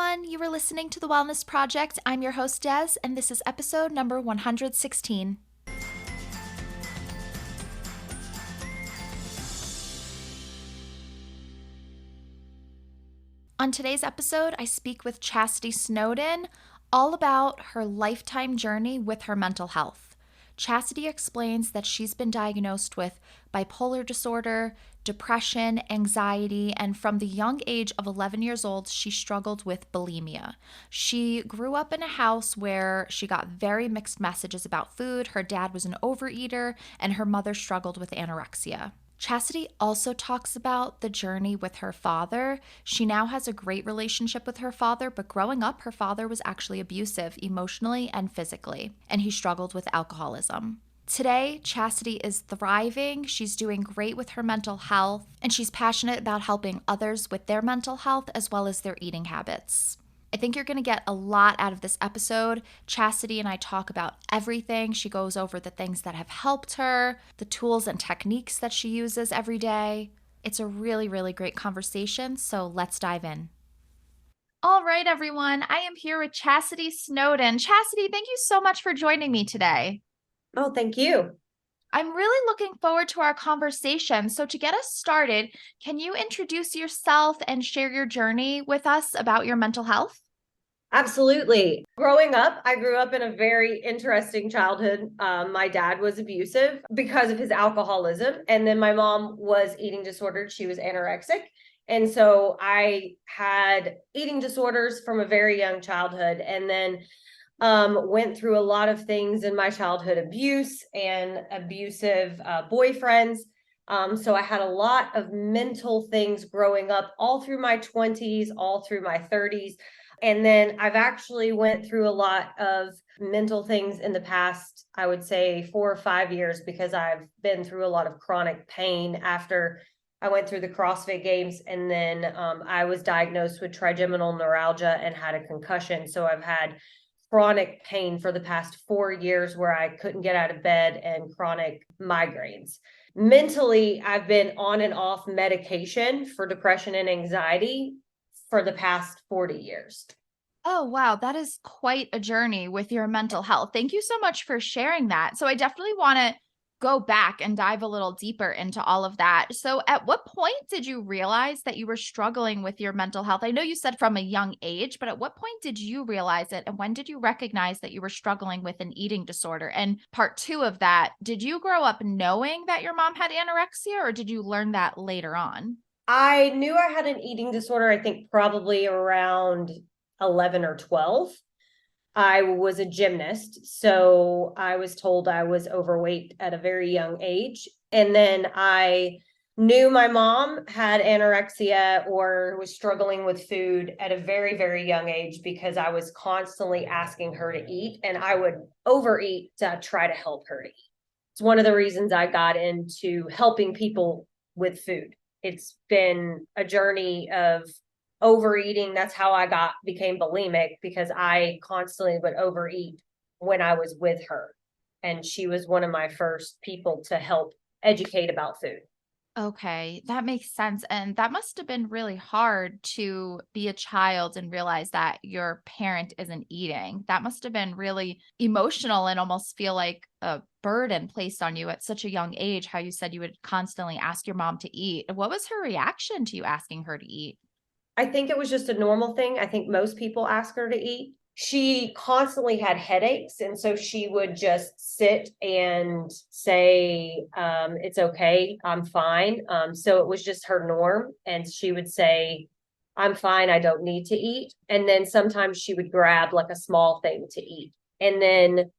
everyone. You are listening to The Wellness Project. I'm your host, Des, and this is episode number 116. On today's episode, I speak with Chasity Snowden all about her lifetime journey with her mental health. Chasity explains that she's been diagnosed with bipolar disorder, depression, anxiety, and from the young age of 11 years old, she struggled with bulimia. She grew up in a house where she got very mixed messages about food. Her dad was an overeater, and her mother struggled with anorexia. Chasity also talks about the journey with her father. She now has a great relationship with her father, but growing up, her father was actually abusive emotionally and physically, and he struggled with alcoholism. Today, Chasity is thriving. She's doing great with her mental health, and she's passionate about helping others with their mental health as well as their eating habits. I think you're going to get a lot out of this episode. Chasity and I talk about everything. She goes over the things that have helped her, the tools and techniques that she uses every day. It's a really, really great conversation, so let's dive in. All right, everyone. I am here with Chasity Snowden. Chasity, thank you so much for joining me today. Oh, thank you. I'm really looking forward to our conversation. So to get us started, can you introduce yourself and share your journey with us about your mental health? Absolutely. Growing up, I grew up in a very interesting childhood. My dad was abusive because of his alcoholism. And then my mom was eating disordered. She was anorexic. And so I had eating disorders from a very young childhood. And then went through a lot of things in my childhood, abuse and abusive boyfriends. So I had a lot of mental things growing up all through my 20s, all through my 30s. And then I've actually went through a lot of mental things in the past, I would say 4 or 5 years, because I've been through a lot of chronic pain after I went through the CrossFit Games. And then I was diagnosed with trigeminal neuralgia and had a concussion. So I've had chronic pain for the past 4 years where I couldn't get out of bed and chronic migraines. Mentally, I've been on and off medication for depression and anxiety for the past 40 years. Oh, wow. That is quite a journey with your mental health. Thank you so much for sharing that. So I definitely want to go back and dive a little deeper into all of that. So at what point did you realize that you were struggling with your mental health? I know you said from a young age, but at what point did you realize it? And when did you recognize that you were struggling with an eating disorder? And part two of that, did you grow up knowing that your mom had anorexia, or did you learn that later on? I knew I had an eating disorder, I think probably around 11 or 12. I was a gymnast, so I was told I was overweight at a very young age. And then I knew my mom had anorexia or was struggling with food at a very, very young age because I was constantly asking her to eat, and I would overeat to try to help her to eat. It's one of the reasons I got into helping people with food. It's been a journey of overeating. That's how I became bulimic, because I constantly would overeat when I was with her. And she was one of my first people to help educate about food. Okay, that makes sense. And that must have been really hard to be a child and realize that your parent isn't eating. That must have been really emotional and almost feel like a burden placed on you at such a young age. How you said you would constantly ask your mom to eat. What was her reaction to you asking her to eat? I think it was just a normal thing. I think most people ask her to eat. She constantly had headaches, and so she would just sit and say, it's okay, I'm fine. So it was just her norm. And she would say, I'm fine, I don't need to eat. And then sometimes she would grab like a small thing to eat. And then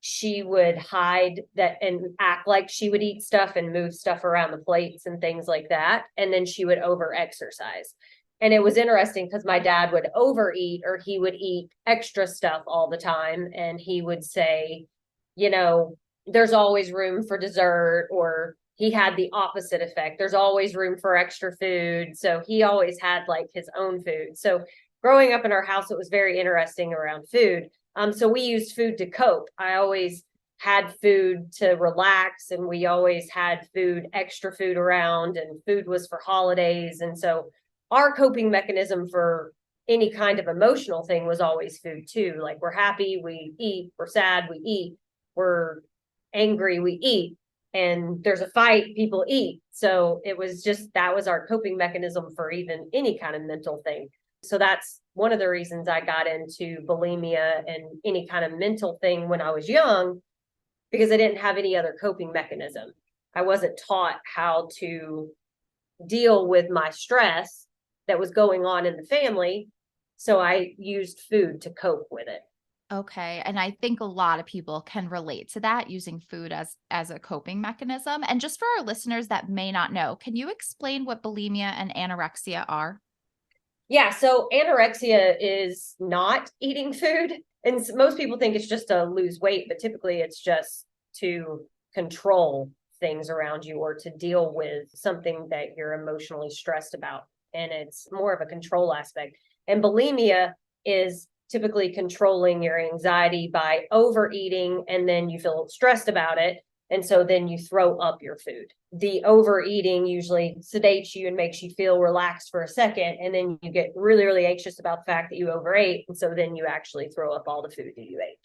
she would hide that and act like she would eat stuff and move stuff around the plates and things like that. And then she would over exercise. And it was interesting because my dad would overeat, or he would eat extra stuff all the time. And he would say, there's always room for dessert, or he had the opposite effect. There's always room for extra food. So he always had like his own food. So growing up in our house, it was very interesting around food. So we used food to cope. I always had food to relax, and we always had extra food around, and food was for holidays. And so our coping mechanism for any kind of emotional thing was always food too. Like we're happy, we eat, we're sad, we eat, we're angry, we eat, and there's a fight, people eat. So it was just, that was our coping mechanism for even any kind of mental thing. So that's one of the reasons I got into bulimia and any kind of mental thing when I was young, because I didn't have any other coping mechanism. I wasn't taught how to deal with my stress that was going on in the family. So I used food to cope with it. Okay, and I think a lot of people can relate to that, using food as a coping mechanism. And just for our listeners that may not know, can you explain what bulimia and anorexia are? Yeah, so anorexia is not eating food. And most people think it's just to lose weight, but typically it's just to control things around you or to deal with something that you're emotionally stressed about. And it's more of a control aspect. And bulimia is typically controlling your anxiety by overeating, and then you feel stressed about it. And so then you throw up your food. The overeating usually sedates you and makes you feel relaxed for a second. And then you get really, really anxious about the fact that you overate. And so then you actually throw up all the food that you ate.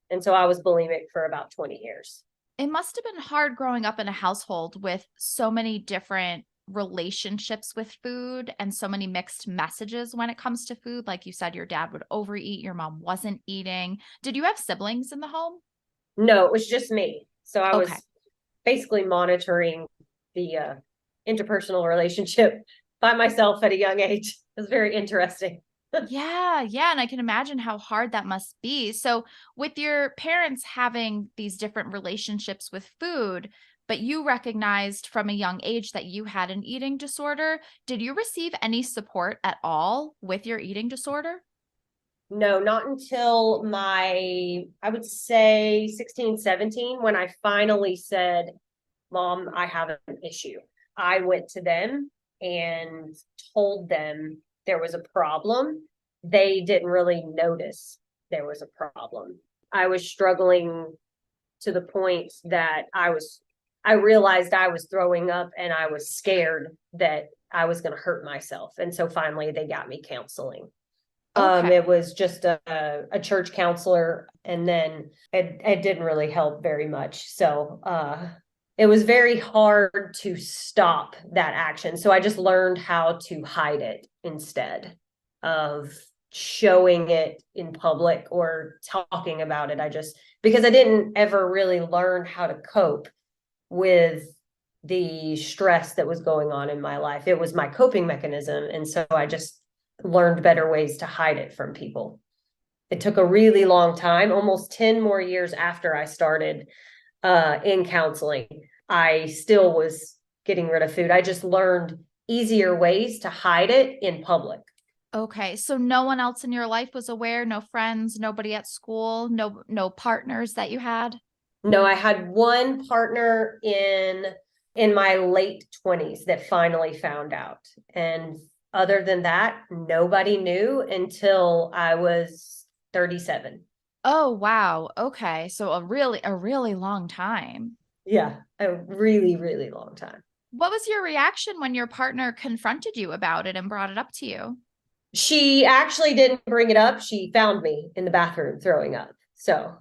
And so I was bulimic for about 20 years. It must have been hard growing up in a household with so many different relationships with food and so many mixed messages when it comes to food. Like you said, your dad would overeat, your mom wasn't eating. Did you have siblings in the home? No, it was just me. So I Okay. was basically monitoring the interpersonal relationship by myself at a young age. It was very interesting. Yeah, yeah, and I can imagine how hard that must be. So, with your parents having these different relationships with food, but you recognized from a young age that you had an eating disorder, did you receive any support at all with your eating disorder? No, not until I would say 16, 17, when I finally said, Mom, I have an issue. I went to them and told them there was a problem. They didn't really notice there was a problem. I was struggling to the point that I realized I was throwing up and I was scared that I was going to hurt myself. And so finally they got me counseling. Okay. It was just a church counselor, and then it didn't really help very much. So it was very hard to stop that action. So I just learned how to hide it instead of showing it in public or talking about it. Because I didn't ever really learn how to cope with the stress that was going on in my life. It was my coping mechanism. And so I just learned better ways to hide it from people. It took a really long time, almost 10 more years after I started in counseling. I still was getting rid of food. I just learned easier ways to hide it in public. Okay. So no one else in your life was aware, no friends, nobody at school, no partners that you had? No, I had one partner in my late 20s that finally found out. And other than that, nobody knew until I was 37. Oh, wow. Okay. So a really long time. Yeah, a really, really long time. What was your reaction when your partner confronted you about it and brought it up to you? She actually didn't bring it up. She found me in the bathroom throwing up. So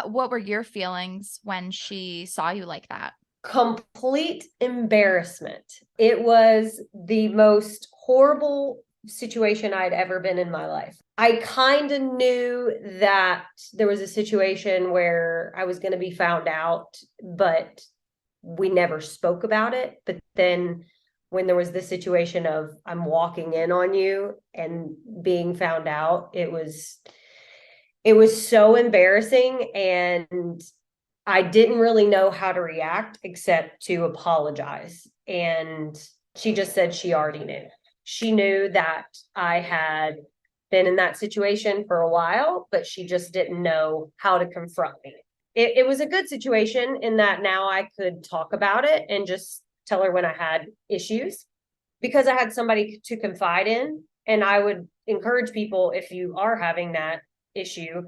What were your feelings when she saw you like that? complete embarrassment. It was the most horrible situation I'd ever been in my life. I kind of knew that there was a situation where I was going to be found out, but we never spoke about it. But then when there was this situation of I'm walking in on you and being found out, it was so embarrassing, and I didn't really know how to react except to apologize. And she just said she already knew. She knew that I had been in that situation for a while, but she just didn't know how to confront me. It was a good situation in that now I could talk about it and just tell her when I had issues, because I had somebody to confide in. And I would encourage people, if you are having that issue,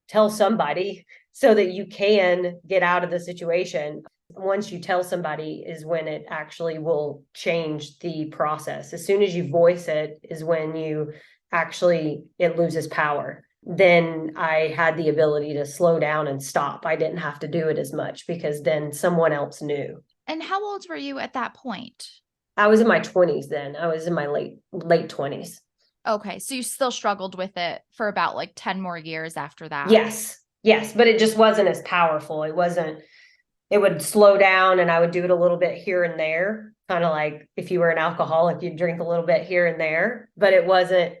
tell somebody so that you can get out of the situation. Once you tell somebody is when it actually will change the process. As soon as you voice it is when you actually it loses power. Then I had the ability to slow down and stop. I didn't have to do it as much because then someone else knew. And how old were you at that point? I was in my 20s then. I was in my late 20s. Okay, so you still struggled with it for about like 10 more years after that. Yes. Yes, but it just wasn't as powerful. It wasn't, it would slow down and I would do it a little bit here and there, kind of like if you were an alcoholic, you'd drink a little bit here and there, but it wasn't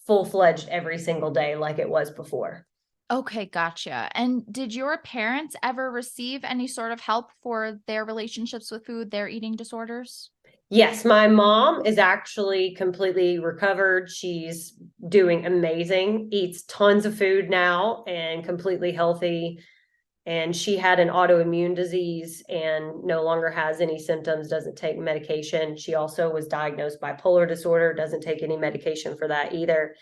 full-fledged every single day like it was before. Okay, gotcha. And did your parents ever receive any sort of help for their relationships with food, their eating disorders? Yes, my mom is actually completely recovered. She's doing amazing, eats tons of food now and completely healthy. And she had an autoimmune disease and no longer has any symptoms, doesn't take medication. She also was diagnosed bipolar disorder, doesn't take any medication for that either.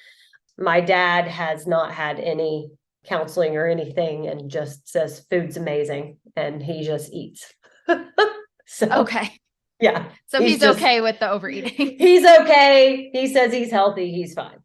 My dad has not had any counseling or anything and just says food's amazing and he just eats. So, Okay. yeah, So he's he's just, okay with the overeating. he's okay. He says he's healthy. He's fine.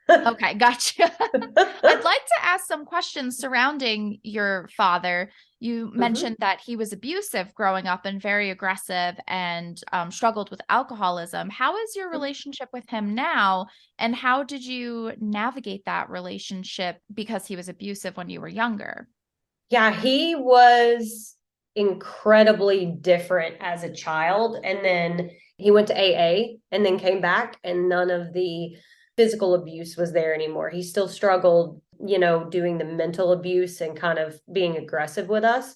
Okay, gotcha. I'd like to ask some questions surrounding your father. You Mhm. mentioned that he was abusive growing up and very aggressive and struggled with alcoholism. How is your relationship with him now? And how did you navigate that relationship because he was abusive when you were younger? Yeah, he was incredibly different as a child. And then he went to AA and then came back, and none of the physical abuse was there anymore. He still struggled, doing the mental abuse and kind of being aggressive with us.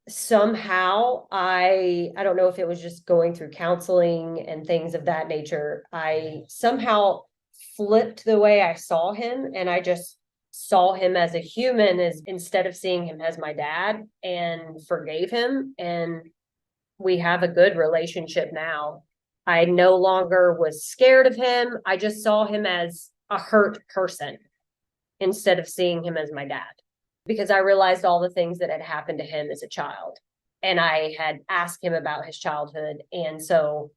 Somehow, I don't know if it was just going through counseling and things of that nature. I somehow flipped the way I saw him, and I just saw him as a human, as instead of seeing him as my dad, and forgave him, and we have a good relationship now. I no longer was scared of him. I just saw him as a hurt person instead of seeing him as my dad, because I realized all the things that had happened to him as a child. And I had asked him about his childhood. And so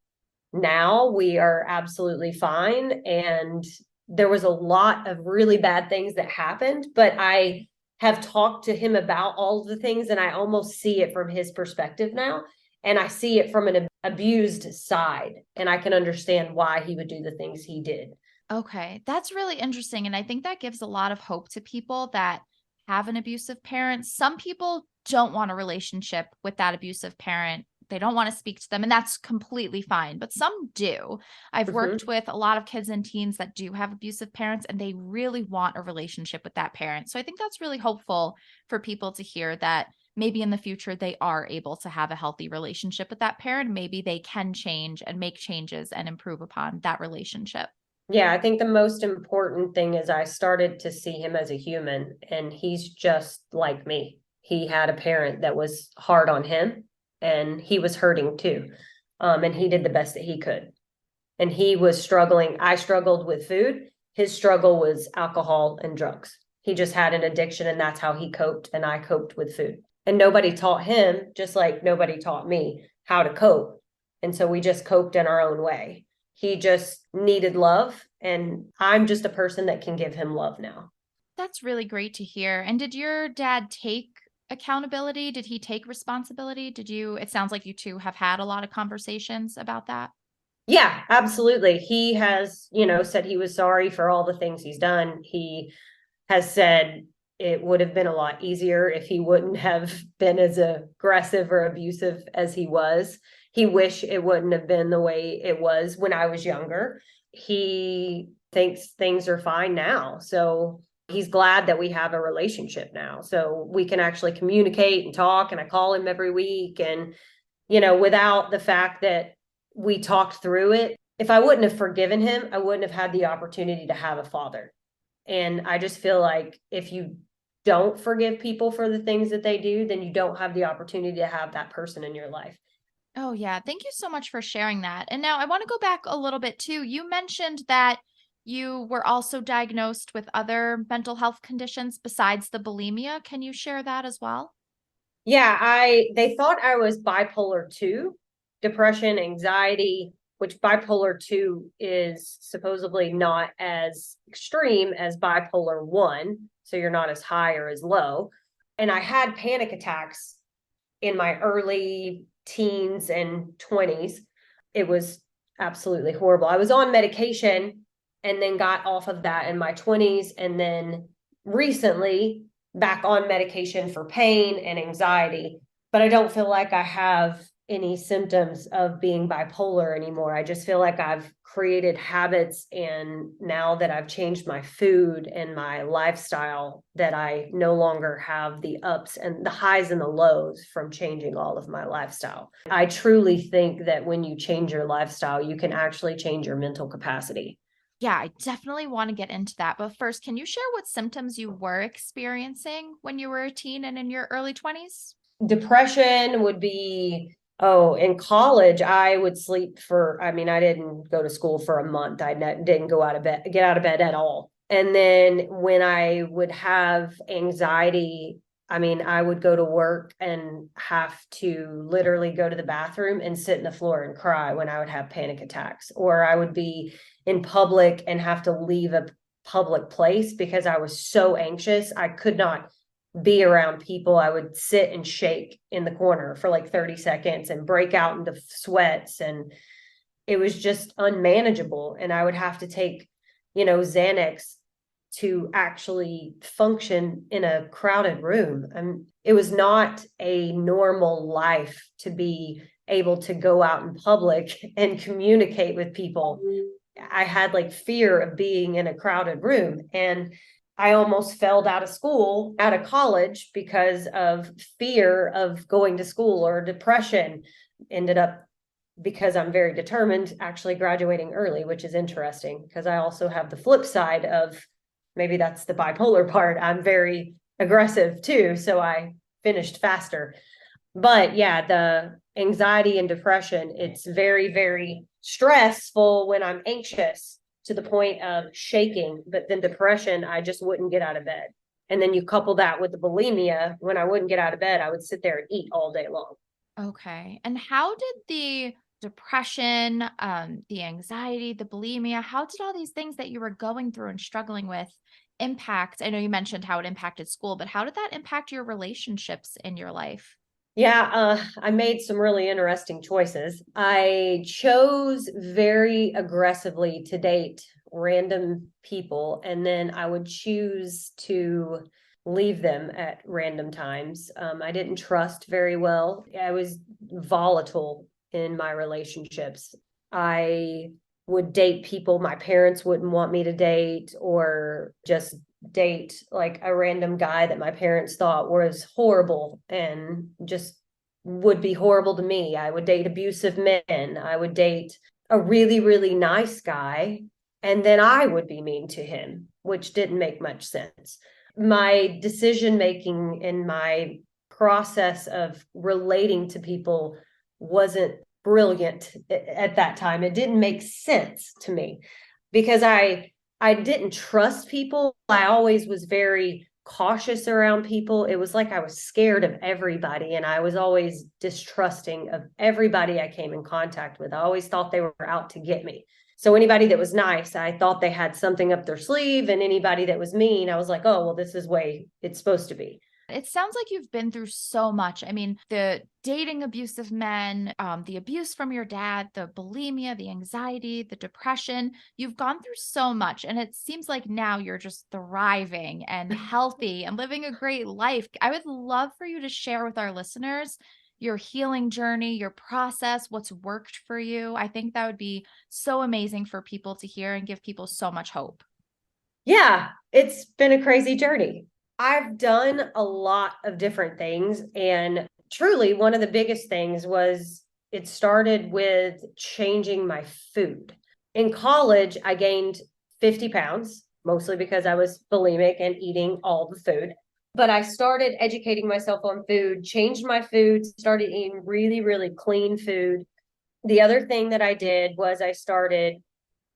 now we are absolutely fine. And there was a lot of really bad things that happened, but I have talked to him about all of the things, and I almost see it from his perspective now. And I see it from an abused side, and I can understand why he would do the things he did. Okay, that's really interesting. And I think that gives a lot of hope to people that have an abusive parent. Some people don't want a relationship with that abusive parent. They don't want to speak to them, and that's completely fine. But some do. I've worked Mm-hmm. with a lot of kids and teens that do have abusive parents, and they really want a relationship with that parent. So I think that's really hopeful for people to hear that maybe in the future they are able to have a healthy relationship with that parent. Maybe they can change and make changes and improve upon that relationship. Yeah, I think the most important thing is I started to see him as a human, and he's just like me. He had a parent that was hard on him, and he was hurting too. And he did the best that he could. And he was struggling. I struggled with food. His struggle was alcohol and drugs. He just had an addiction, and that's how he coped. And I coped with food. And nobody taught him, just like nobody taught me how to cope. And so we just coped in our own way. He just needed love. And I'm just a person that can give him love now. That's really great to hear. And did your dad take accountability? Did he take responsibility? It sounds like you two have had a lot of conversations about that. Yeah, absolutely. He has, said he was sorry for all the things he's done. He has said it would have been a lot easier if he wouldn't have been as aggressive or abusive as he was. He wished it wouldn't have been the way it was when I was younger. He thinks things are fine now. So he's glad that we have a relationship now. So we can actually communicate and talk. And I call him every week. And, without the fact that we talked through it, if I wouldn't have forgiven him, I wouldn't have had the opportunity to have a father. And I just feel like if you don't forgive people for the things that they do, then you don't have the opportunity to have that person in your life. Oh, yeah. Thank you so much for sharing that. And now I want to go back a little bit too. You mentioned that you were also diagnosed with other mental health conditions besides the bulimia. Can you share that as well? Yeah, they thought I was bipolar 2, depression, anxiety, which bipolar 2 is supposedly not as extreme as bipolar 1. So you're not as high or as low. And I had panic attacks in my early teens and 20s. It was absolutely horrible. I was on medication and then got off of that in my 20s. And then recently back on medication for pain and anxiety. But I don't feel like I have any symptoms of being bipolar anymore. I just feel like I've created habits, and now that I've changed my food and my lifestyle, that I no longer have the ups and the highs and the lows from changing all of my lifestyle. I truly think that when you change your lifestyle, you can actually change your mental capacity. Yeah, I definitely want to get into that. But first, can you share what symptoms you were experiencing when you were a teen and in your early 20s? Depression would be, oh, in college I would sleep for, I mean, I didn't go to school for a month. Didn't go out of bed, get out of bed at all. And then when I would have anxiety, I mean, I would go to work and have to literally go to the bathroom and sit in the floor and cry when I would have panic attacks, or I would be in public and have to leave a public place because I was so anxious. I could not be around people. I would sit and shake in the corner for like 30 seconds and break out into sweats. And it was just unmanageable. And I would have to take, Xanax to actually function in a crowded room. And it was not a normal life to be able to go out in public and communicate with people. I had like fear of being in a crowded room. And I almost failed out of school, out of college, because of fear of going to school, or depression. Ended up, because I'm very determined, actually graduating early, which is interesting because I also have the flip side of, maybe that's the bipolar part. I'm very aggressive too. So I finished faster. But yeah, the anxiety and depression, it's very, very stressful when I'm anxious to the point of shaking. But then depression, I just wouldn't get out of bed. And then you couple that with the bulimia. When I wouldn't get out of bed, I would sit there and eat all day long. Okay. And how did the depression, the anxiety, the bulimia, how did all these things that you were going through and struggling with impact? I know you mentioned how it impacted school, but how did that impact your relationships in your life? Yeah, I made some really interesting choices. I chose very aggressively to date random people, and then I would choose to leave them at random times. I didn't trust very well. I was volatile in my relationships. I would date people my parents wouldn't want me to date, or just date like a random guy that my parents thought was horrible and just would be horrible to me. I would date abusive men. I would date a really, really nice guy, and then I would be mean to him, which didn't make much sense. My decision making and my process of relating to people wasn't brilliant at that time. It didn't make sense to me because I didn't trust people. I always was very cautious around people. It was like I was scared of everybody, and I was always distrusting of everybody I came in contact with. I always thought they were out to get me. So anybody that was nice, I thought they had something up their sleeve, and anybody that was mean, I was like, oh, well, this is way it's supposed to be. It sounds like you've been through so much. I mean, the dating abusive men, the abuse from your dad, the bulimia, the anxiety, the depression. You've gone through so much. And it seems like now you're just thriving and healthy and living a great life. I would love for you to share with our listeners your healing journey, your process, what's worked for you. I think that would be so amazing for people to hear and give people so much hope. Yeah, it's been a crazy journey. I've done a lot of different things. And truly, one of the biggest things was it started with changing my food. In college, I gained 50 pounds, mostly because I was bulimic and eating all the food. But I started educating myself on food, changed my food, started eating really, really clean food. The other thing that I did was I started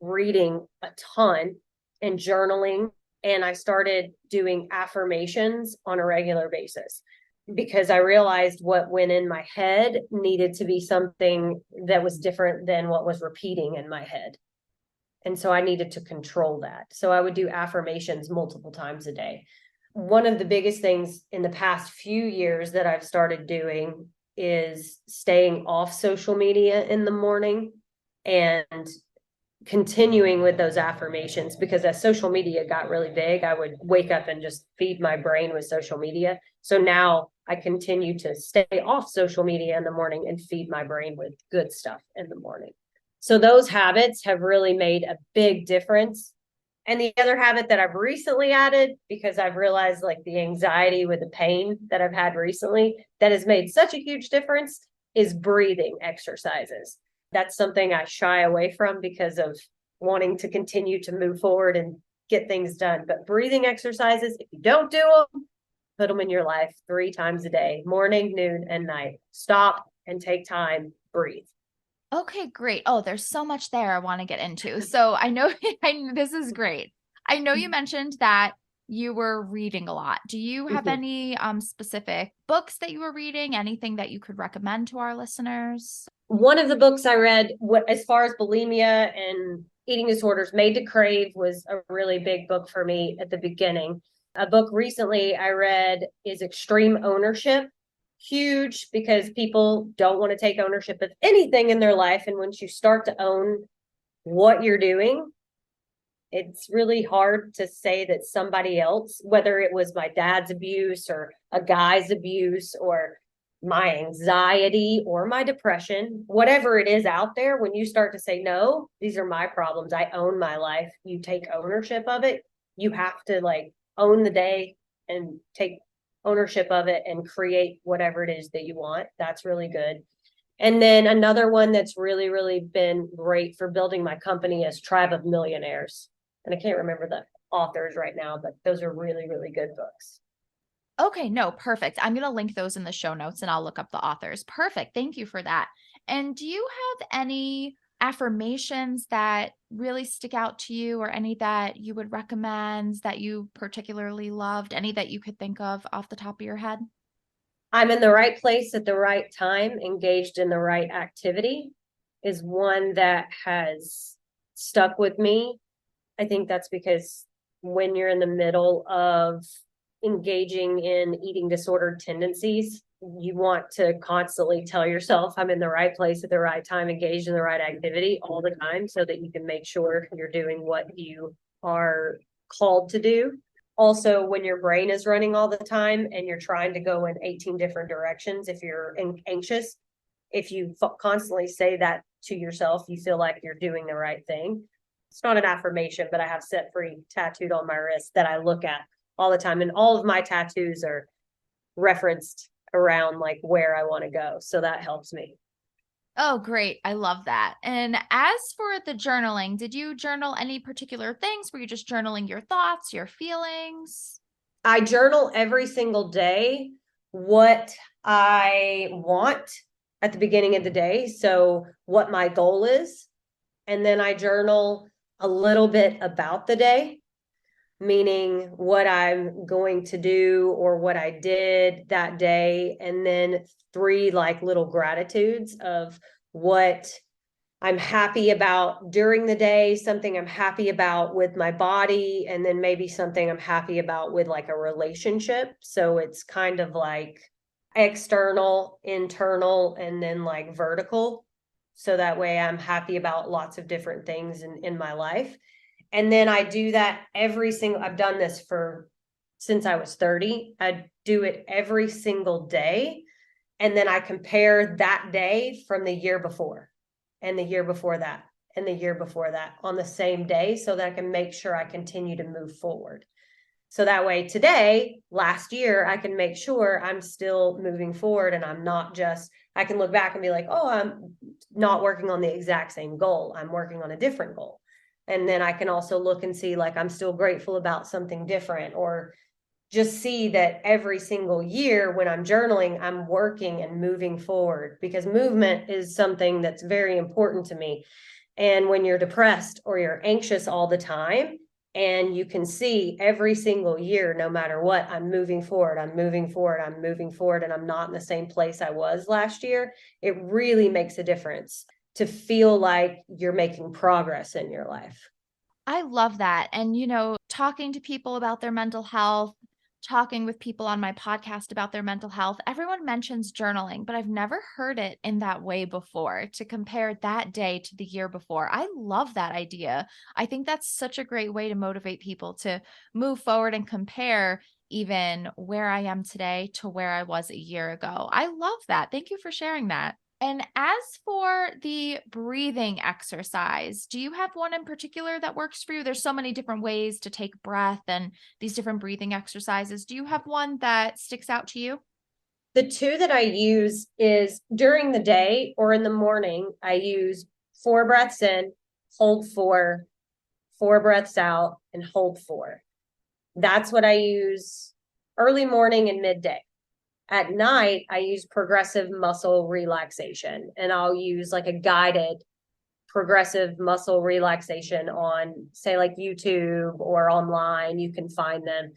reading a ton and journaling, and I started doing affirmations on a regular basis. because I realized what went in my head needed to be something that was different than what was repeating in my head. And so I needed to control that. So I would do affirmations multiple times a day. One of the biggest things in the past few years that I've started doing is staying off social media in the morning and continuing with those affirmations, because as social media got really big, I would wake up and just feed my brain with social media. So now I continue to stay off social media in the morning and feed my brain with good stuff in the morning. So those habits have really made a big difference. And the other habit that I've recently added, because I've realized like the anxiety with the pain that I've had recently that has made such a huge difference, is breathing exercises. That's something I shy away from because of wanting to continue to move forward and get things done. But breathing exercises, if you don't do them, put them in your life 3 times a day, morning, noon, and night. Stop and take time, breathe. Okay, great. Oh, there's so much there I want to get into. So I know this is great. I know you mentioned that you were reading a lot. Do you have Mhm. any specific books that you were reading? Anything that you could recommend to our listeners? One of the books I read, what as far as bulimia and eating disorders, Made to Crave was a really big book for me at the beginning. A book recently I read is Extreme Ownership. Huge, because people don't want to take ownership of anything in their life. And once you start to own what you're doing, it's really hard to say that somebody else, whether it was my dad's abuse or a guy's abuse or my anxiety or my depression, whatever it is out there, when you start to say, no, these are my problems, I own my life, you take ownership of it, you have to like own the day and take ownership of it and create whatever it is that you want. That's really good. And then another one that's really, really been great for building my company is Tribe of Millionaires. And I can't remember the authors right now, but those are really, really good books. Okay, no, perfect. I'm going to link those in the show notes and I'll look up the authors. Perfect. Thank you for that. And do you have any affirmations that really stick out to you or any that you would recommend that you particularly loved? Any that you could think of off the top of your head? I'm in the right place at the right time, engaged in the right activity, is one that has stuck with me. I think that's because when you're in the middle of engaging in eating disordered tendencies, you want to constantly tell yourself, I'm in the right place at the right time, engaged in the right activity all the time, so that you can make sure you're doing what you are called to do. Also, when your brain is running all the time and you're trying to go in 18 different directions, if you're anxious, if you constantly say that to yourself, you feel like you're doing the right thing. It's not an affirmation, but I have Set Free tattooed on my wrist that I look at all the time. And all of my tattoos are referenced around like where I want to go. So that helps me. Oh, great. I love that. And as for the journaling, did you journal any particular things? Were you just journaling your thoughts, your feelings? I journal every single day what I want at the beginning of the day. So, what my goal is. And then I journal a little bit about the day, meaning what I'm going to do or what I did that day. And then 3 like little gratitudes of what I'm happy about during the day, something I'm happy about with my body, and then maybe something I'm happy about with like a relationship. So it's kind of like external, internal, and then like vertical. So that way I'm happy about lots of different things in my life. And then I do that I've done this for since I was 30. I do it every single day. And then I compare that day from the year before and the year before that and the year before that on the same day, so that I can make sure I continue to move forward. So that way today, last year, I can make sure I'm still moving forward and I'm not just, I can look back and be like, oh, I'm not working on the exact same goal. I'm working on a different goal. And then I can also look and see like I'm still grateful about something different, or just see that every single year when I'm journaling, I'm working and moving forward, because movement is something that's very important to me. And when you're depressed or you're anxious all the time, And you can see every single year, no matter what, I'm moving forward, I'm moving forward, I'm moving forward, and I'm not in the same place I was last year. It really makes a difference to feel like you're making progress in your life. I love that. And, talking to people about their mental health, talking with people on my podcast about their mental health, everyone mentions journaling, but I've never heard it in that way before to compare that day to the year before. I love that idea. I think that's such a great way to motivate people to move forward and compare even where I am today to where I was a year ago. I love that. Thank you for sharing that. And as for the breathing exercise, do you have one in particular that works for you? There's so many different ways to take breath and these different breathing exercises. Do you have one that sticks out to you? The two that I use is during the day or in the morning, I use 4 breaths in, hold 4, 4 breaths out, and hold 4. That's what I use early morning and midday. At night, I use progressive muscle relaxation, and I'll use like a guided progressive muscle relaxation on, say, like YouTube or online. You can find them.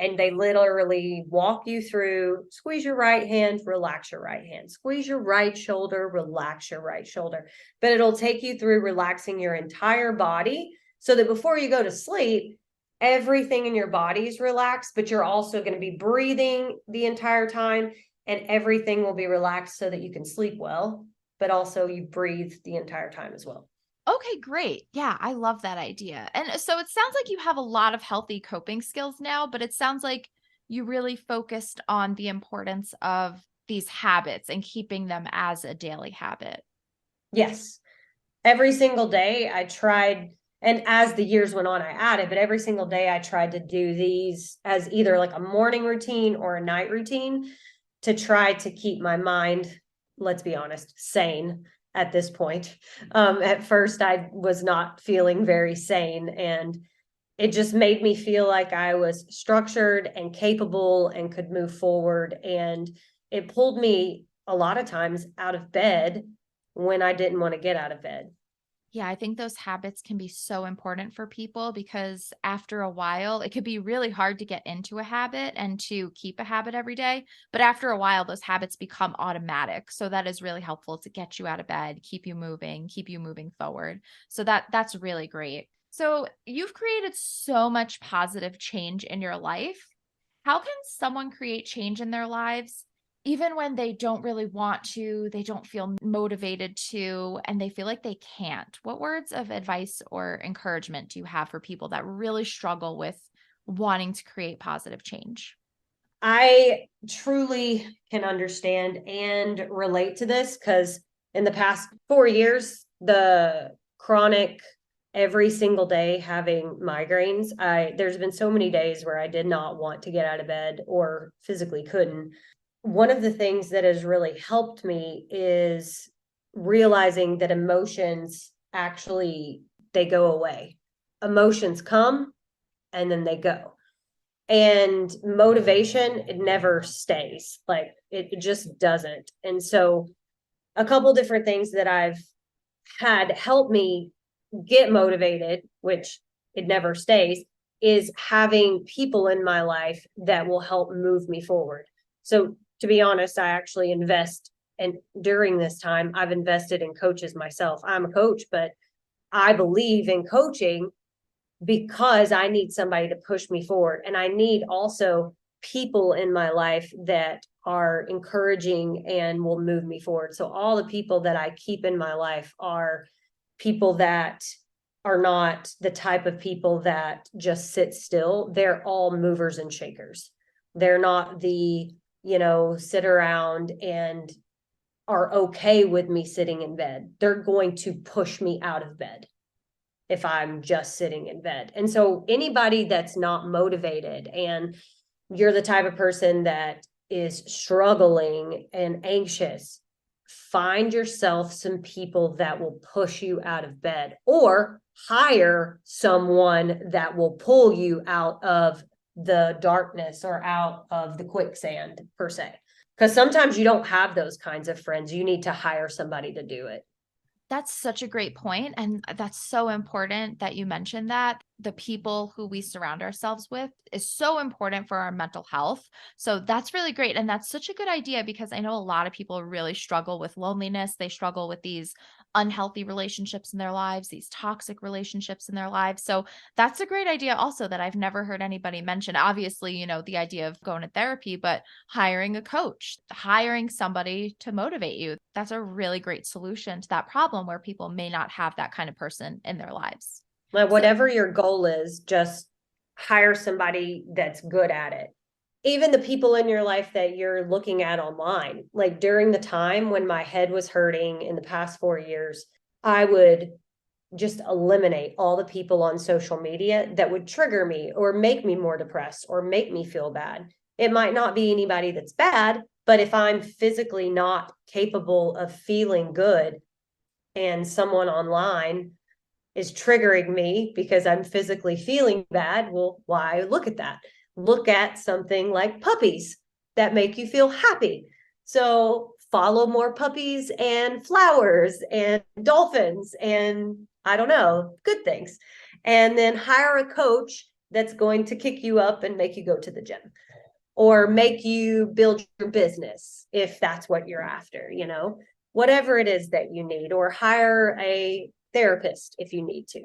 And they literally walk you through squeeze your right hand, relax your right hand, squeeze your right shoulder, relax your right shoulder. But it'll take you through relaxing your entire body so that before you go to sleep, everything in your body is relaxed, but you're also going to be breathing the entire time, and everything will be relaxed so that you can sleep well, but also you breathe the entire time as well. Okay, great. Yeah, I love that idea. And so it sounds like you have a lot of healthy coping skills now, but it sounds like you really focused on the importance of these habits and keeping them as a daily habit. Yes. Every single day I tried, and as the years went on, I added, but every single day I tried to do these as either like a morning routine or a night routine to try to keep my mind, let's be honest, sane at this point. At first, I was not feeling very sane, and it just made me feel like I was structured and capable and could move forward. And it pulled me a lot of times out of bed when I didn't want to get out of bed. Yeah, I think those habits can be so important for people because after a while, it could be really hard to get into a habit and to keep a habit every day. But after a while, those habits become automatic. So that is really helpful to get you out of bed, keep you moving forward. So that's really great. So you've created so much positive change in your life. How can someone create change in their lives even when they don't really want to, they don't feel motivated to, and they feel like they can't? What words of advice or encouragement do you have for people that really struggle with wanting to create positive change? I truly can understand and relate to this because in the past 4 years, the chronic every single day having migraines, there's been so many days where I did not want to get out of bed or physically couldn't. One of the things that has really helped me is realizing that emotions actually they go away. Emotions come and then they go, and motivation, it never stays, like it just doesn't. And so a couple different things that I've had help me get motivated, which it never stays, is having people in my life that will help move me forward. So to be honest, I actually invest, and during this time I've invested in coaches myself. I'm a coach, but I believe in coaching because I need somebody to push me forward. And I need also people in my life that are encouraging and will move me forward. So all the people that I keep in my life are people that are not the type of people that just sit still. They're all movers and shakers. They're not the, sit around and are okay with me sitting in bed. They're going to push me out of bed if I'm just sitting in bed. And so anybody that's not motivated and you're the type of person that is struggling and anxious, find yourself some people that will push you out of bed, or hire someone that will pull you out of the darkness or out of the quicksand per se. Because sometimes you don't have those kinds of friends. You need to hire somebody to do it. That's such a great point, and that's so important that you mentioned that. The people who we surround ourselves with is so important for our mental health. So that's really great, and that's such a good idea because I know a lot of people really struggle with loneliness. They struggle with these unhealthy relationships in their lives, these toxic relationships in their lives. So that's a great idea also that I've never heard anybody mention. Obviously, the idea of going to therapy, but hiring a coach, hiring somebody to motivate you. That's a really great solution to that problem where people may not have that kind of person in their lives. Like So, whatever your goal is, just hire somebody that's good at it. Even the people in your life that you're looking at online, like during the time when my head was hurting in the past 4 years, I would just eliminate all the people on social media that would trigger me or make me more depressed or make me feel bad. It might not be anybody that's bad, but if I'm physically not capable of feeling good and someone online is triggering me because I'm physically feeling bad, well, why look at that? Look at something like puppies that make you feel happy. So follow more puppies and flowers and dolphins and I don't know, good things. And then hire a coach that's going to kick you up and make you go to the gym or make you build your business if that's what you're after, whatever it is that you need, or hire a therapist if you need to,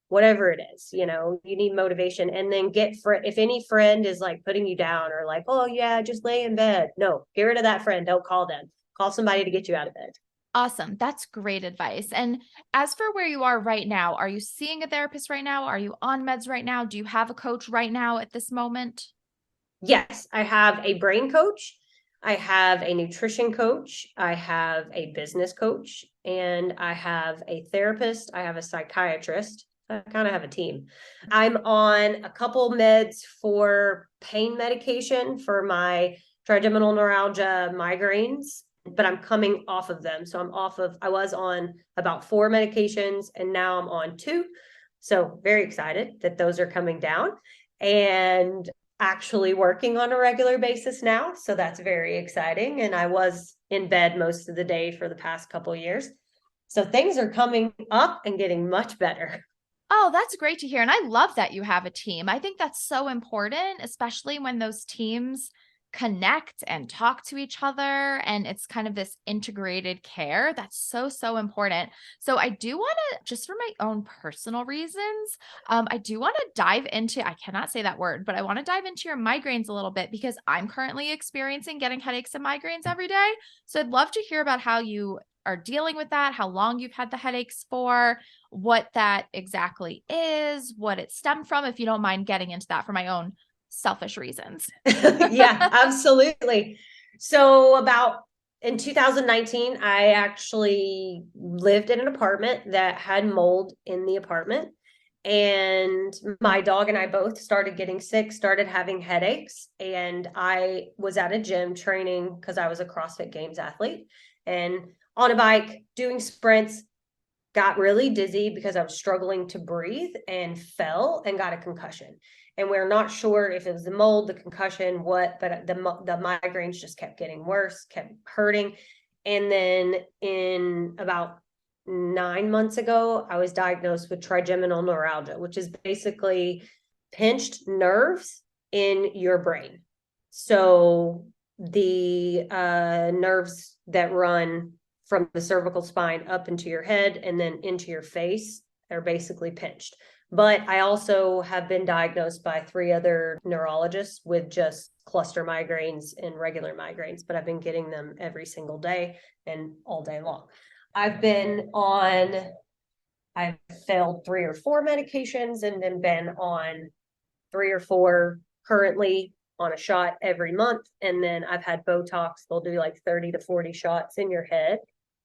whatever it is, you need motivation. And then if any friend is like putting you down or like, oh yeah, just lay in bed. No, get rid of that friend. Don't call them. Call somebody to get you out of bed. awesome. That's great advice. And as for where you are right now, are you seeing a therapist right now? Are you on meds right now? Do you have a coach right now at this moment? Yes, I have a brain coach. I have a nutrition coach. I have a business coach, and I have a therapist. I have a psychiatrist. I kind of have a team. I'm on a couple meds for pain medication for my trigeminal neuralgia migraines, but I'm coming off of them. So I was on about 4 medications and now I'm on 2. So very excited that those are coming down. And actually working on a regular basis now. So that's very exciting. And I was in bed most of the day for the past couple of years. So things are coming up and getting much better. Oh, that's great to hear. And I love that you have a team. I think that's so important, especially when those teams connect and talk to each other and it's kind of this integrated care. That's so, so important. So I do want to, just for my own personal reasons, I do want to dive into, I cannot say that word, but I want to dive into your migraines a little bit because I'm currently experiencing getting headaches and migraines every day. So I'd love to hear about how you are dealing with that, how long you've had the headaches for, what that exactly is, what it stemmed from, if you don't mind getting into that for my own selfish reasons. Yeah, absolutely. So about in 2019, I actually lived in an apartment that had mold in the apartment. And my dog and I both started getting sick, started having headaches. And I was at a gym training because I was a CrossFit Games athlete and on a bike doing sprints, got really dizzy because I was struggling to breathe and fell and got a concussion. And we're not sure if it was the mold, the concussion, what, but the migraines just kept getting worse, kept hurting. And then in about 9 months ago, I was diagnosed with trigeminal neuralgia, which is basically pinched nerves in your brain. So the nerves that run from the cervical spine up into your head and then into your face are basically pinched. But I also have been diagnosed by 3 other neurologists with just cluster migraines and regular migraines, but I've been getting them every single day and all day long. I've failed 3 or 4 medications and then been on 3 or 4 currently on a shot every month. And then I've had Botox. They'll do like 30 to 40 shots in your head.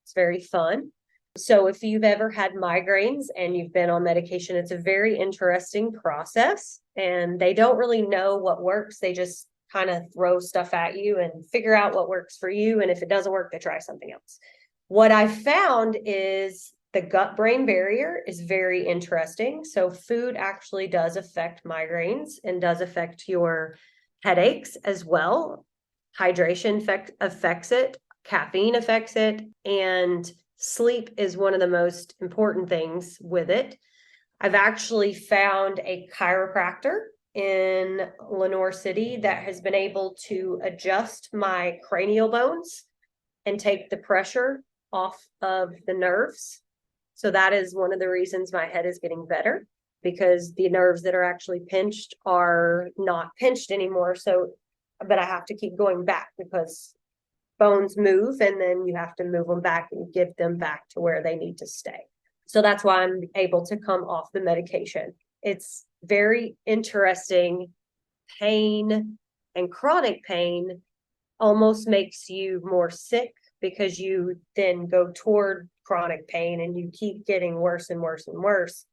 It's very fun. So if you've ever had migraines and you've been on medication, it's a very interesting process. And they don't really know what works. They just kind of throw stuff at you and figure out what works for you. And if it doesn't work, they try something else. What I found is the gut-brain barrier is very interesting. So food actually does affect migraines and does affect your headaches as well. Hydration affects it, caffeine affects it, and Sleep is one of the most important things with it. I've actually found a chiropractor in Lenore City that has been able to adjust my cranial bones and take the pressure off of the nerves. So that is one of the reasons my head is getting better, because the nerves that are actually pinched are not pinched anymore. So, but I have to keep going back because bones move and then you have to move them back and give them back to where they need to stay. So that's why I'm able to come off the medication. It's very interesting. Pain and chronic pain almost makes you more sick because you then go toward chronic pain and you keep getting worse and worse and worse.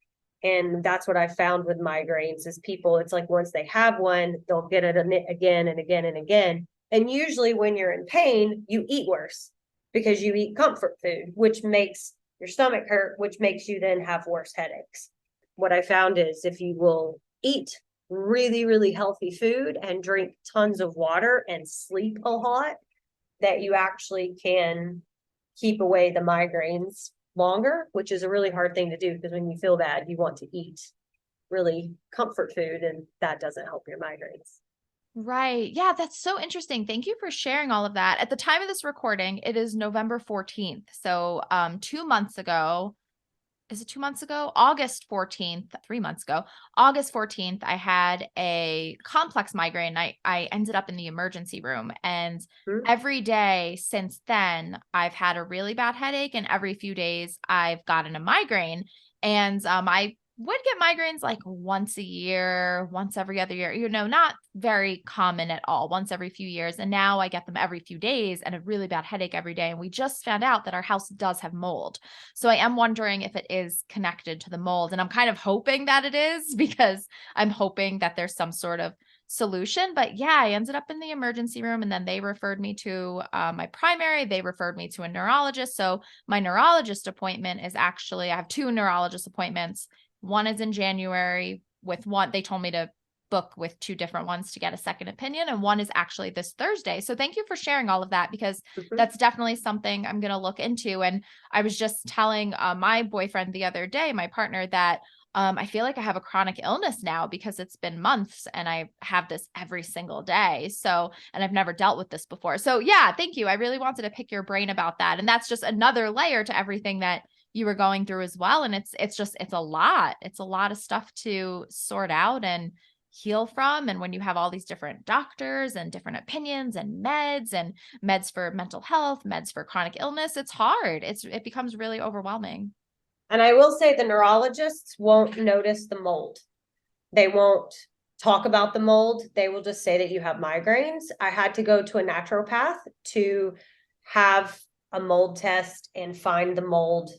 And that's what I found with migraines is people, it's like once they have one, they'll get it again and again and again. And usually when you're in pain, you eat worse because you eat comfort food, which makes your stomach hurt, which makes you then have worse headaches. What I found is if you will eat really, really healthy food and drink tons of water and sleep a lot, that you actually can keep away the migraines longer, which is a really hard thing to do because when you feel bad, you want to eat really comfort food, and that doesn't help your migraines. Right. Yeah, that's so interesting. Thank you for sharing all of that. At the time of this recording, it is November 14th. So, 2 months ago, is it 2 months ago? August 14th, 3 months ago, August 14th, I had a complex migraine. I ended up in the emergency room. And Mm-hmm. every day since then, I've had a really bad headache. And every few days, I've gotten a migraine. And I would get migraines like once a year, once every other year, not very common at all, once every few years. And now I get them every few days and a really bad headache every day. And we just found out that our house does have mold. So I am wondering if it is connected to the mold. And I'm kind of hoping that it is because I'm hoping that there's some sort of solution. But yeah, I ended up in the emergency room and then they referred me to my primary. They referred me to a neurologist. So my neurologist appointment is actually, I have two neurologist appointments. One is in January with one, they told me to book with two different ones to get a second opinion. And one is actually this Thursday. So thank you for sharing all of that because Mm-hmm. that's definitely something I'm going to look into. And I was just telling my boyfriend the other day, my partner, that I feel like I have a chronic illness now because it's been months and I have this every single day. So, and I've never dealt with this before. So, yeah, thank you. I really wanted to pick your brain about that. And that's just another layer to everything that you were going through as well. And it's a lot. It's a lot of stuff to sort out and heal from. And when you have all these different doctors and different opinions and meds for mental health, meds for chronic illness, it's hard. It becomes really overwhelming. And I will say the neurologists won't notice the mold. They won't talk about the mold. They will just say that you have migraines. I had to go to a naturopath to have a mold test and find the mold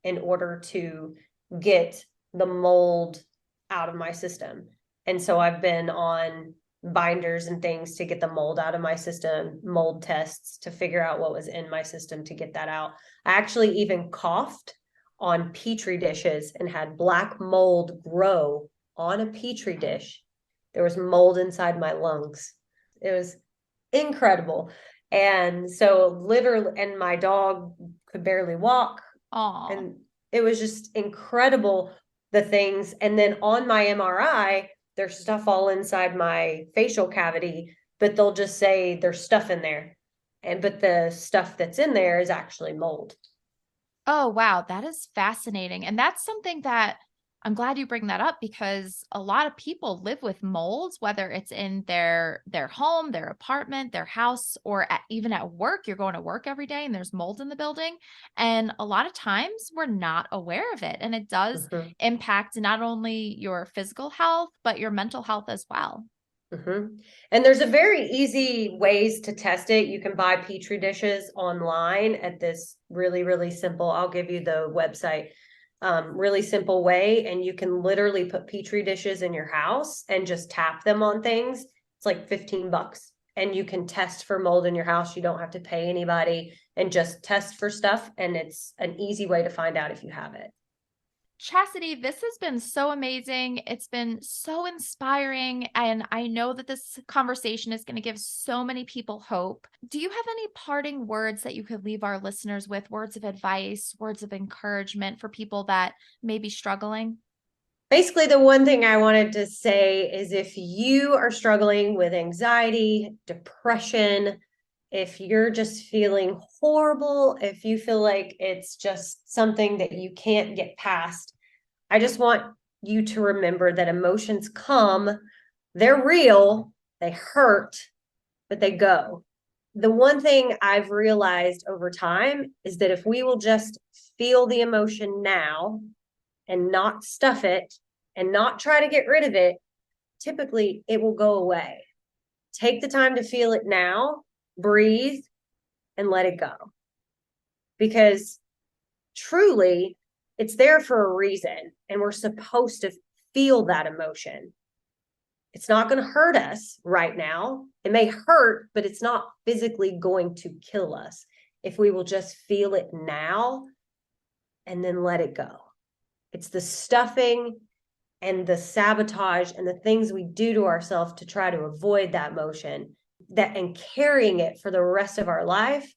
in order to get the mold out of my system. And so I've been on binders and things to get the mold out of my system, mold tests to figure out what was in my system to get that out. I actually even coughed on petri dishes and had black mold grow on a petri dish. There was mold inside my lungs. It was incredible. And so literally, and my dog could barely walk. Oh, And it was just incredible, the things. And then on my MRI, there's stuff all inside my facial cavity, but they'll just say there's stuff in there. But the stuff that's in there is actually mold. oh, wow. That is fascinating. And that's something that I'm glad you bring that up because a lot of people live with molds, whether it's in their home, their apartment, their house, or even at work. You're going to work every day and there's mold in the building. And a lot of times we're not aware of it. And it does Mhm. impact not only your physical health, but your mental health as well. Mm-hmm. And there's a very easy ways to test it. You can buy petri dishes online at this really, really simple. I'll give you the website. Really simple way, and you can literally put petri dishes in your house and just tap them on things. It's like $15, and you can test for mold in your house. You don't have to pay anybody, and just test for stuff. And it's an easy way to find out if you have it. Chastity, this has been so amazing. It's been so inspiring. And I know that this conversation is going to give so many people hope. Do you have any parting words that you could leave our listeners with? Words of advice, words of encouragement for people that may be struggling? Basically, the one thing I wanted to say is if you are struggling with anxiety, depression, if you're just feeling horrible, if you feel like it's just something that you can't get past, I just want you to remember that emotions come, they're real, they hurt, but they go. The one thing I've realized over time is that if we will just feel the emotion now and not stuff it and not try to get rid of it, typically it will go away. Take the time to feel it now, breathe, and let it go. Because truly, it's there for a reason, and we're supposed to feel that emotion. It's not going to hurt us right now. It may hurt, but it's not physically going to kill us if we will just feel it now and then let it go. It's the stuffing and the sabotage and the things we do to ourselves to try to avoid that emotion that and carrying it for the rest of our life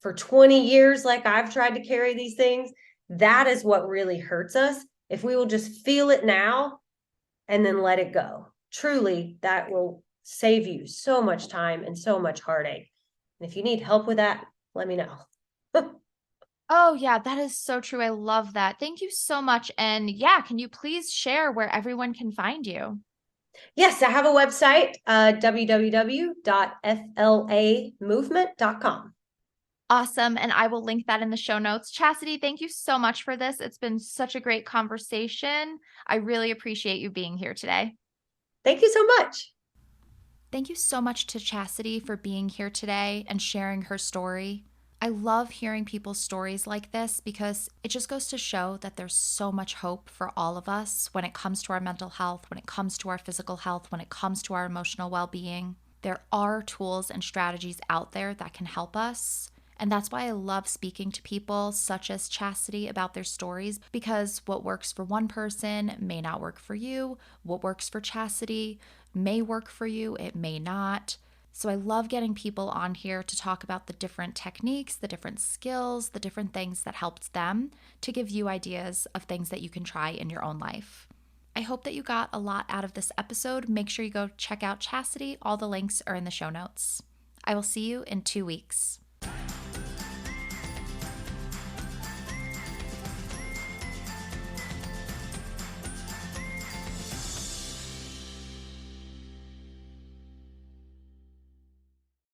for 20 years, like I've tried to carry these things. That is what really hurts us. If we will just feel it now and then let it go, truly, that will save you so much time and so much heartache. And if you need help with that, let me know. Oh, yeah, that is so true. I love that. Thank you so much. And yeah, can you please share where everyone can find you? Yes, I have a website, www.flamovement.com. Awesome. And I will link that in the show notes. Chastity, thank you so much for this. It's been such a great conversation. I really appreciate you being here today. Thank you so much. Thank you so much to Chastity for being here today and sharing her story. I love hearing people's stories like this because it just goes to show that there's so much hope for all of us when it comes to our mental health, when it comes to our physical health, when it comes to our emotional well being. There are tools and strategies out there that can help us. And that's why I love speaking to people such as Chastity about their stories because what works for one person may not work for you. What works for Chastity may work for you, it may not. So I love getting people on here to talk about the different techniques, the different skills, the different things that helped them to give you ideas of things that you can try in your own life. I hope that you got a lot out of this episode. Make sure you go check out Chastity. All the links are in the show notes. I will see you in 2 weeks.